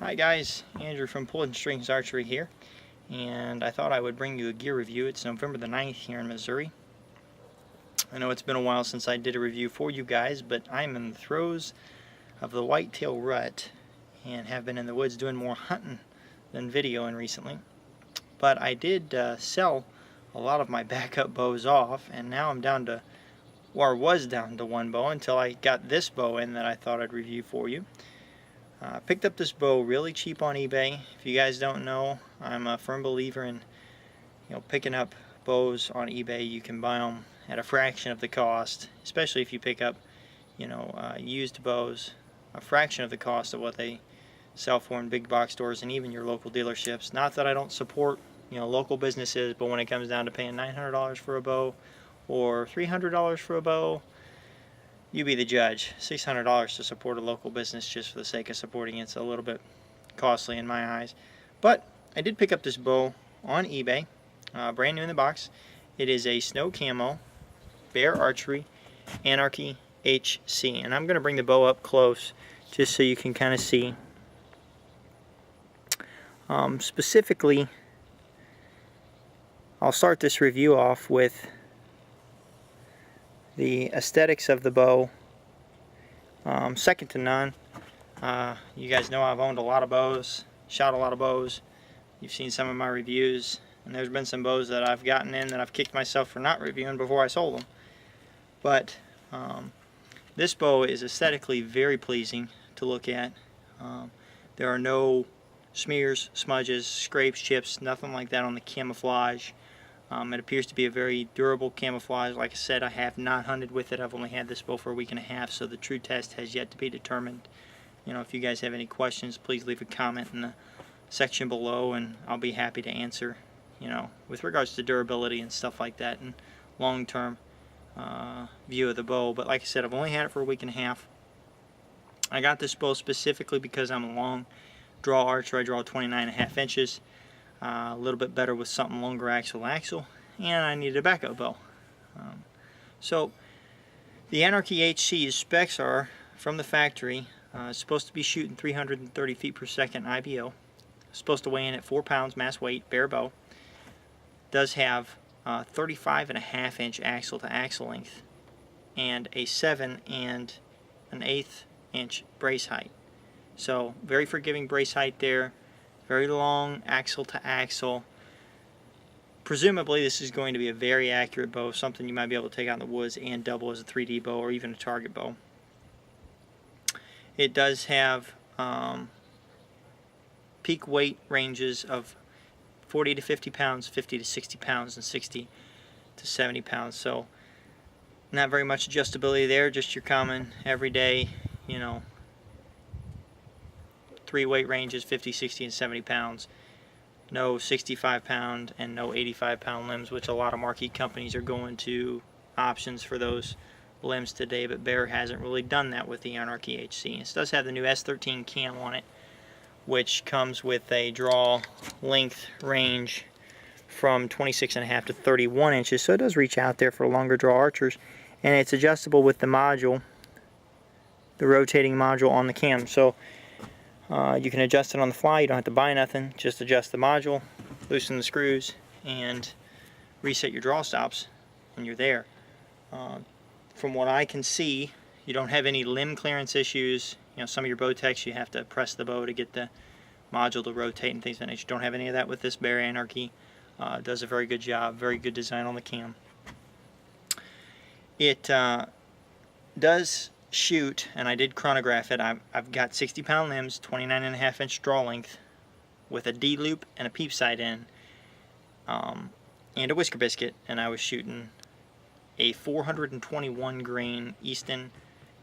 Hi guys, Andrew from Pulling Strings Archery here, and I thought I would bring you a gear review. It's November the 9th here in Missouri. I know it's been a while since I did a review for you guys, but I'm in the throes of the whitetail rut and have been in the woods doing more hunting than videoing recently. But I did sell a lot of my backup bows off, and now I'm down to, or was down to one bow until I got this bow in that I thought I'd review for you. Picked up this bow really cheap on eBay. If you guys don't know, I'm a firm believer in picking up bows on eBay. You can buy them at a fraction of the cost, especially if you pick up used bows, a fraction of the cost of what they sell for in big box stores and even your local dealerships. Not that I don't support local businesses, but when it comes down to paying $900 for a bow or $300 for a bow, you be the judge. $600 to support a local business just for the sake of supporting it's a little bit costly in my eyes. But I did pick up this bow on eBay, brand new in the box. It is a snow camo, Bear Archery, Anarchy HC. And I'm going to bring the bow up close just so you can kind of see. Specifically, I'll start this review off with the aesthetics of the bow, second to none. You guys know I've owned a lot of bows, shot a lot of bows. You've seen some of my reviews, and there's been some bows that I've gotten in that I've kicked myself for not reviewing before I sold them. But this bow is aesthetically very pleasing to look at. There are no smears, smudges, scrapes, chips, nothing like that on the camouflage. It appears to be a very durable camouflage. Like I said, I have not hunted with it. I've only had this bow for a week and a half, so the true test has yet to be determined. If you guys have any questions, please leave a comment in the section below, and I'll be happy to answer, with regards to durability and stuff like that, and long-term view of the bow. But like I said, I've only had it for a week and a half. I got this bow specifically because I'm a long draw archer. I draw 29.5 inches. A little bit better with something longer axle, and I needed a backup bow. So the Anarchy HC's specs are from the factory. It's supposed to be shooting 330 feet per second IBO. It's supposed to weigh in at 4 pounds mass weight, bare bow. Does have 35.5 inch axle to axle length and a 7 1/8 inch brace height. So very forgiving brace height there. Very long axle to axle. Presumably this is going to be a very accurate bow, something you might be able to take out in the woods and double as a 3D bow or even a target bow. It does have peak weight ranges of 40 to 50 pounds, 50 to 60 pounds, and 60 to 70 pounds. So not very much adjustability there, just your common everyday, three weight ranges, 50, 60, and 70 pounds. No 65 pound and no 85 pound limbs, which a lot of marquee companies are going to options for those limbs today, but Bear hasn't really done that with the Anarchy HC. It does have the new S13 cam on it, which comes with a draw length range from 26.5 to 31 inches, so it does reach out there for longer draw archers, and it's adjustable with the module, the rotating module on the cam. So you can adjust it on the fly. You don't have to buy nothing. Just adjust the module, loosen the screws, and reset your draw stops, and you're there. From what I can see, you don't have any limb clearance issues. Some of your bow techs, you have to press the bow to get the module to rotate and things of that nature. You don't have any of that with this Bear Anarchy. It does a very good job, very good design on the cam. It does shoot, and I did chronograph it. I've got 60 pound limbs, 29.5 inch draw length with a D loop and a peep sight in, and a whisker biscuit, and I was shooting a 421 grain Easton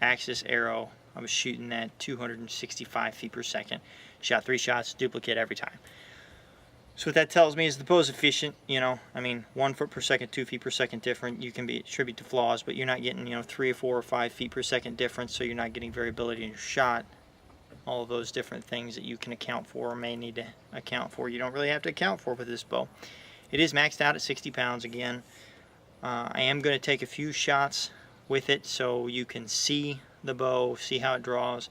Axis arrow. I was shooting that 265 feet per second. Shot 3 shots, duplicate every time. So what that tells me is the bow's efficient. 1 foot per second, 2 feet per second different. You can attribute to flaws, but you're not getting 3 or 4 or 5 feet per second difference, so you're not getting variability in your shot. All of those different things that you can account for or may need to account for, you don't really have to account for with this bow. It is maxed out at 60 pounds again. I am going to take a few shots with it so you can see the bow, see how it draws.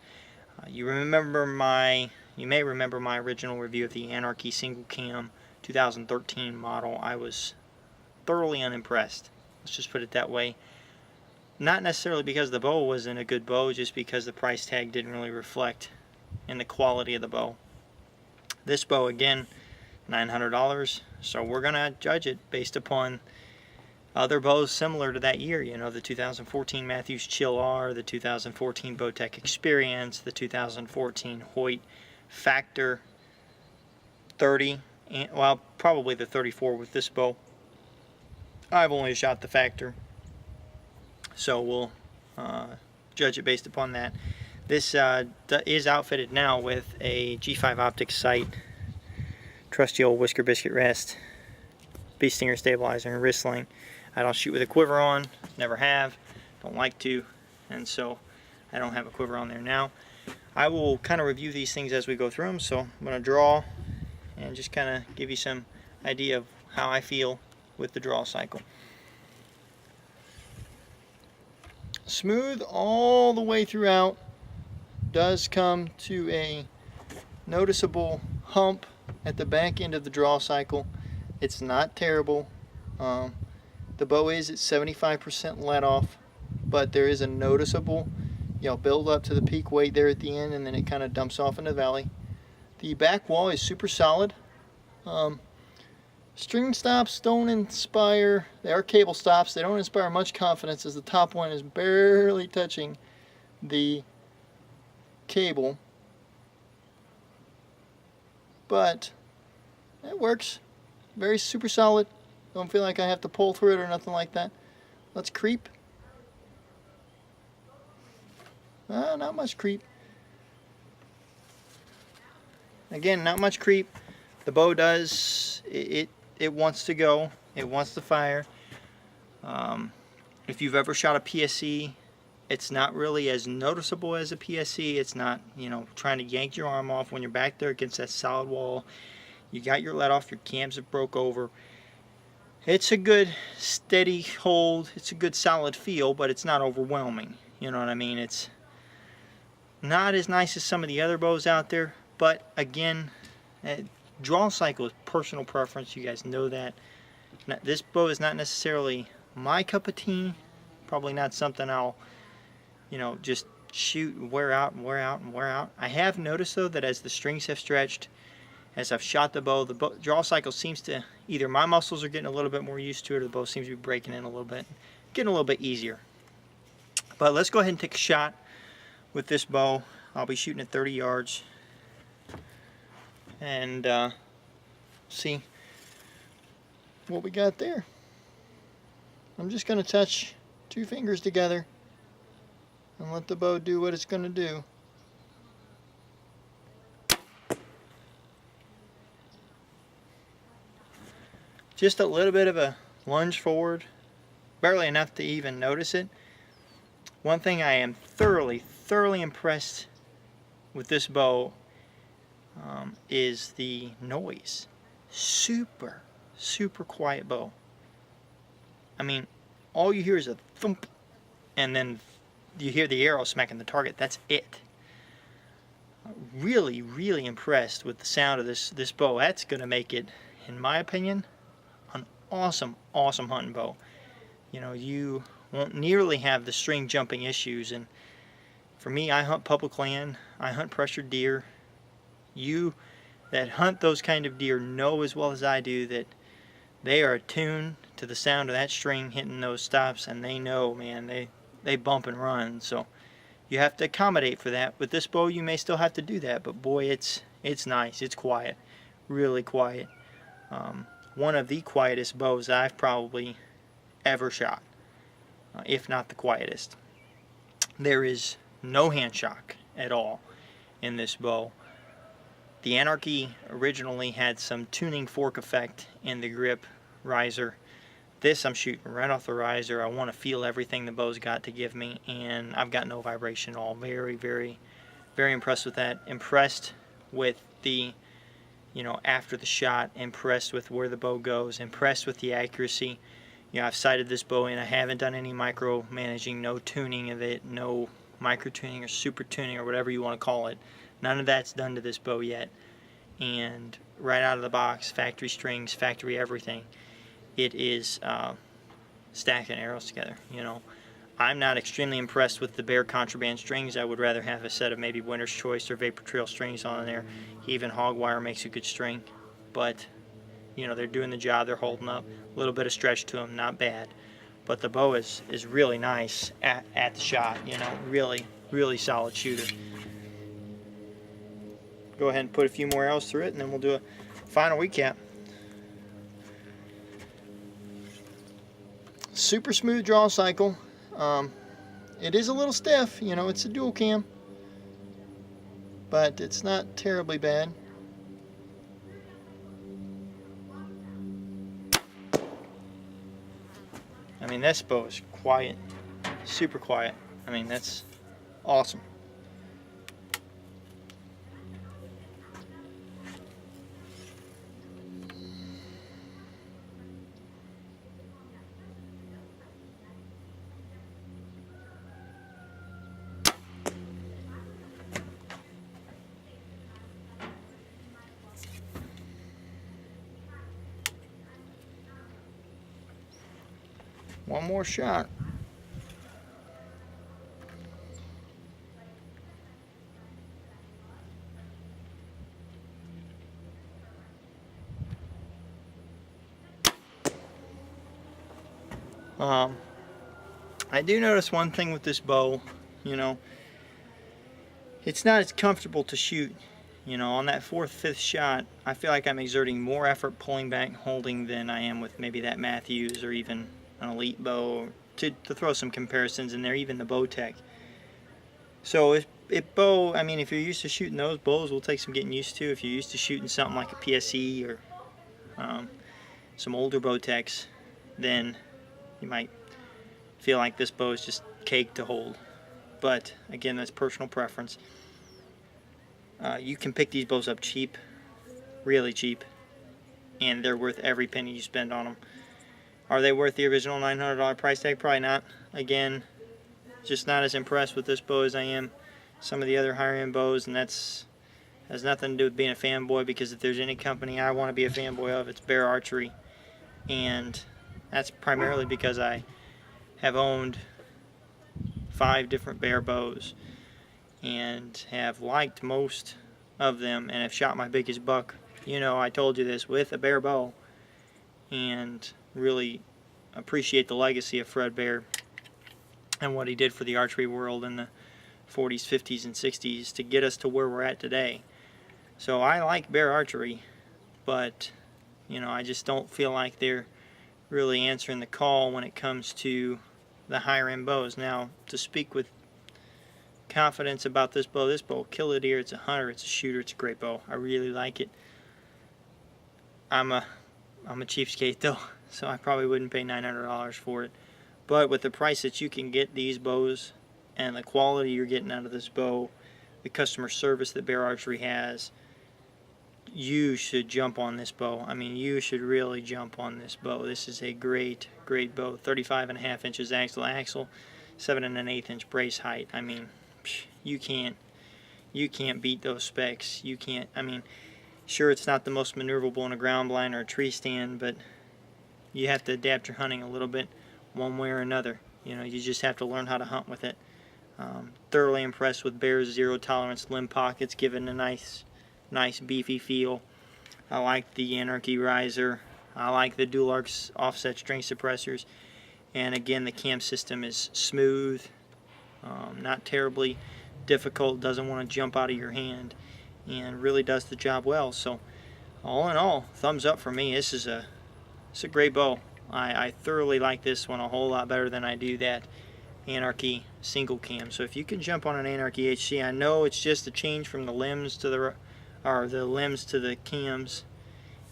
You remember my you may remember my original review of the Anarchy single cam 2013 model. I was thoroughly unimpressed. Let's just put it that way. Not necessarily because the bow wasn't a good bow, just because the price tag didn't really reflect in the quality of the bow. This bow, again, $900, so we're gonna judge it based upon other bows similar to that year. You know, the 2014 Matthews Chill R, the 2014 Bowtech Experience, the 2014 Hoyt Factor 30, and, well, probably the 34 with this bow. I've only shot the Factor, so we'll judge it based upon that. This is outfitted now with a G5 optics sight, trusty old Whisker Biscuit rest, Bee Stinger stabilizer, and wrist sling. I don't shoot with a quiver on, never have, don't like to, and so I don't have a quiver on there now. I will kind of review these things as we go through them, so I'm going to draw and just kind of give you some idea of how I feel with the draw cycle. Smooth all the way throughout, does come to a noticeable hump at the back end of the draw cycle. It's not terrible. The bow is at 75% let off, but there is a noticeable, build up to the peak weight there at the end, and then it kind of dumps off in the valley. The back wall is super solid. String stops don't inspire, they are cable stops, they don't inspire much confidence as the top one is barely touching the cable, but it works. Very super solid. Don't feel like I have to pull through it or nothing like that. Let's creep. Not much creep. Again, not much creep. The bow does, it wants to go. It wants to fire. If you've ever shot a PSE, it's not really as noticeable as a PSE. It's not, trying to yank your arm off when you're back there against that solid wall. You got your let off, your cams have broke over. It's a good steady hold. It's a good solid feel, but it's not overwhelming. You know what I mean? It's not as nice as some of the other bows out there, but again, draw cycle is personal preference. You guys know that. Now, this bow is not necessarily my cup of tea. Probably not something I'll, just shoot and wear out and wear out and wear out. I have noticed though that as the strings have stretched, as I've shot the bow draw cycle seems to, either my muscles are getting a little bit more used to it, or the bow seems to be breaking in a little bit, getting a little bit easier. But let's go ahead and take a shot with this bow. I'll be shooting at 30 yards and see what we got there. I'm just going to touch 2 fingers together and let the bow do what it's going to do. Just a little bit of a lunge forward, barely enough to even notice it. One thing I am thoroughly impressed with this bow is the noise. Super quiet bow. I mean, all you hear is a thump, and then you hear the arrow smacking the target. That's it. Really impressed with the sound of this bow. That's going to make it, in my opinion, an awesome hunting bow. You won't nearly have the string jumping issues, and for me, I hunt public land, I hunt pressured deer. You that hunt those kind of deer know as well as I do that they are attuned to the sound of that string hitting those stops, and they know, man, they bump and run. So you have to accommodate for that. With this bow, you may still have to do that, but boy, it's nice. It's quiet, really quiet. One of the quietest bows I've probably ever shot, if not the quietest. There is no hand shock at all in this bow. The Anarchy originally had some tuning fork effect in the grip riser. This I'm shooting right off the riser. I want to feel everything the bow's got to give me, and I've got no vibration at all. Very impressed with that. Impressed with the, after the shot, impressed with where the bow goes, impressed with the accuracy. I've sighted this bow in. I haven't done any micro managing, no tuning of it, no micro tuning or super tuning or whatever you want to call it. None of that's done to this bow yet. And right out of the box, factory strings, factory everything, it is stacking arrows together. You know, I'm not extremely impressed with the Bear contraband strings. I would rather have a set of maybe Winter's Choice or Vapor Trail strings on there. Even hog wire makes a good string, but you know, they're doing the job, they're holding up. A little bit of stretch to them, not bad. But the bow is really nice at the shot, you know, really solid shooter. Go ahead and put a few more arrows through it, and then we'll do a final recap. Super smooth draw cycle. It is a little stiff, you know, it's a dual cam, but it's not terribly bad. I mean, this bow is quiet, super quiet. I mean, that's awesome. One more shot. I do notice one thing with this bow, you know, it's not as comfortable to shoot. You know, on that fourth, fifth shot, I feel like I'm exerting more effort pulling back and holding than I am with maybe that Matthews or even an Elite bow, to throw some comparisons in there, even the Bowtech. So if bow, I mean, if you're used to shooting those, bows will take some getting used to. If you're used to shooting something like a PSE or some older Bowtechs, then you might feel like this bow is just cake to hold. But again, that's personal preference. You can pick these bows up cheap, really cheap, and they're worth every penny you spend on them. Are they worth the original $900 price tag? Probably not. Again, just not as impressed with this bow as I am some of the other higher end bows, and that's has nothing to do with being a fanboy, because if there's any company I want to be a fanboy of, it's Bear Archery, and that's primarily because I have owned 5 different Bear bows and have liked most of them and have shot my biggest buck, you know, I told you this, with a Bear bow, and really appreciate the legacy of Fred Bear and what he did for the archery world in the 40s, 50s, and 60s to get us to where we're at today. So I like Bear Archery, but you know, I just don't feel like they're really answering the call when it comes to the higher end bows. Now, to speak with confidence about this bow, Kill It Deer, it's a hunter, it's a shooter, it's a great bow. I really like it. I'm a cheapskate though, so I probably wouldn't pay $900 for it. But with the price that you can get these bows and the quality you're getting out of this bow, the customer service that Bear Archery has, you should jump on this bow. I mean, you should really jump on this bow. This is a great bow. 35.5 inches axle to axle, 7 1/8 inch brace height. I mean, you can't beat those specs. You can't. I mean, sure, it's not the most maneuverable in a ground blind or a tree stand, but you have to adapt your hunting a little bit one way or another. You know, you just have to learn how to hunt with it. Thoroughly impressed with Bear's zero tolerance limb pockets, giving a nice beefy feel. I like the Anarchy riser. I like the dual arcs offset string suppressors. And again, the cam system is smooth, not terribly difficult, doesn't want to jump out of your hand, and really does the job well. So all in all, thumbs up for me. It's a great bow. I thoroughly like this one a whole lot better than I do that Anarchy single cam. So if you can jump on an Anarchy HC, I know it's just a change from the limbs to the cams,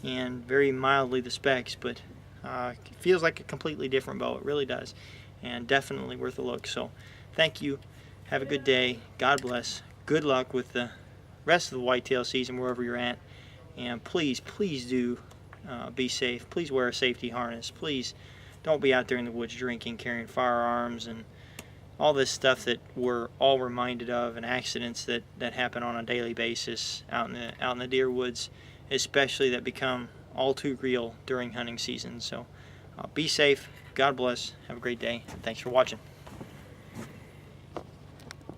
and very mildly the specs, but it feels like a completely different bow. It really does, and definitely worth a look. So thank you. Have a good day. God bless. Good luck with the rest of the whitetail season wherever you're at, and please do be safe. Please wear a safety harness. Please don't be out there in the woods drinking, carrying firearms, and all this stuff that we're all reminded of, and accidents that happen on a daily basis out in the deer woods, especially, that become all too real during hunting season. So be safe. God bless. Have a great day. Thanks for watching.